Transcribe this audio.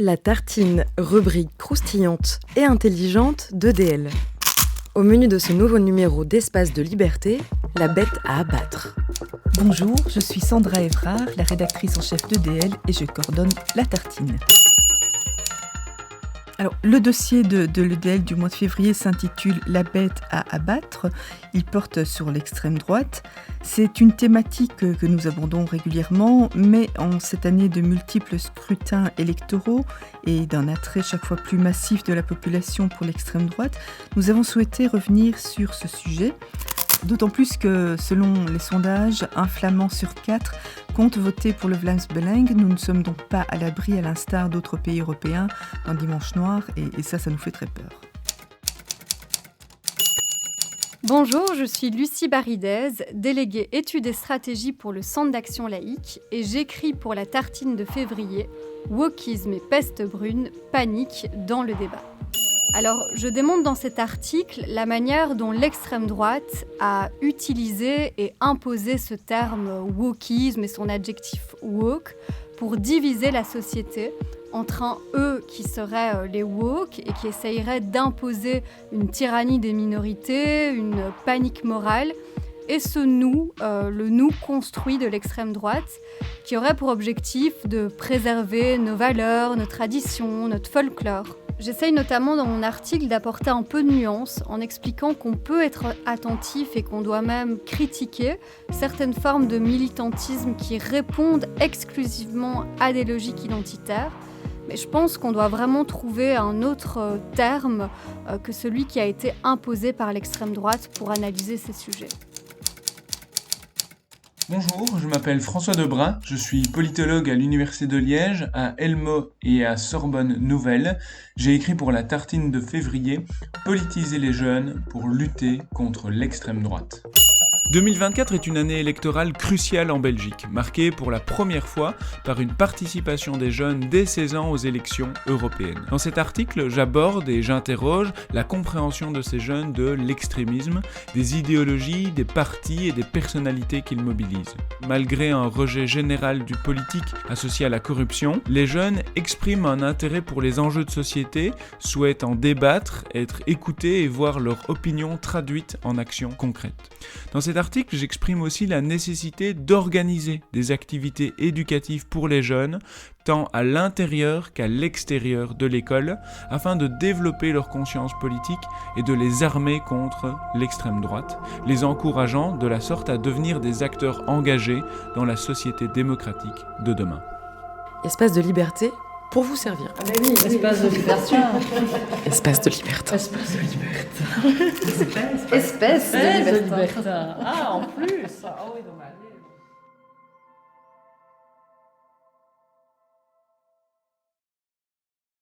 La tartine, rubrique croustillante et intelligente d'EDL. Au menu de ce nouveau numéro d'Espace de Liberté, la bête à abattre. Bonjour, je suis Sandra Evrard, la rédactrice en chef d'EDL et je coordonne la tartine. Alors, le dossier de l'EDL du mois de février s'intitule « La bête à abattre ». Il porte sur l'extrême droite. C'est une thématique que nous abordons régulièrement, mais en cette année de multiples scrutins électoraux et d'un attrait chaque fois plus massif de la population pour l'extrême droite, nous avons souhaité revenir sur ce sujet. D'autant plus que, selon les sondages, un Flamand sur 4 compte voter pour le Vlaams Belang. Nous ne sommes donc pas à l'abri, à l'instar d'autres pays européens, d'un dimanche noir, et ça nous fait très peur. Bonjour, je suis Lucie Baridez, déléguée études et stratégies pour le Centre d'action laïque, et j'écris pour la tartine de février « Wokisme et peste brune, panique dans le débat ». Alors, je démontre dans cet article la manière dont l'extrême droite a utilisé et imposé ce terme wokisme et son adjectif woke pour diviser la société entre un eux qui seraient les woke et qui essayeraient d'imposer une tyrannie des minorités, une panique morale, et ce nous, le nous construit de l'extrême droite, qui aurait pour objectif de préserver nos valeurs, nos traditions, notre folklore. J'essaye notamment dans mon article d'apporter un peu de nuance en expliquant qu'on peut être attentif et qu'on doit même critiquer certaines formes de militantisme qui répondent exclusivement à des logiques identitaires. Mais je pense qu'on doit vraiment trouver un autre terme que celui qui a été imposé par l'extrême droite pour analyser ces sujets. Bonjour, je m'appelle François Debrun, je suis politologue à l'Université de Liège, à Elmo et à Sorbonne Nouvelle. J'ai écrit pour la tartine de février « Politiser les jeunes pour lutter contre l'extrême droite ». 2024 est une année électorale cruciale en Belgique, marquée pour la première fois par une participation des jeunes dès 16 ans aux élections européennes. Dans cet article, j'aborde et j'interroge la compréhension de ces jeunes de l'extrémisme, des idéologies, des partis et des personnalités qu'ils mobilisent. Malgré un rejet général du politique associé à la corruption, les jeunes expriment un intérêt pour les enjeux de société, souhaitent en débattre, être écoutés et voir leur opinion traduite en actions concrètes. Dans cet article, j'exprime aussi la nécessité d'organiser des activités éducatives pour les jeunes, tant à l'intérieur qu'à l'extérieur de l'école, afin de développer leur conscience politique et de les armer contre l'extrême droite, les encourageant de la sorte à devenir des acteurs engagés dans la société démocratique de demain. Espace de liberté pour vous servir. Ah mais oui, espace de liberté. Espace de liberté. Espace de liberté. Espèce de liberté. Ah, en plus. Ah oui, dommage.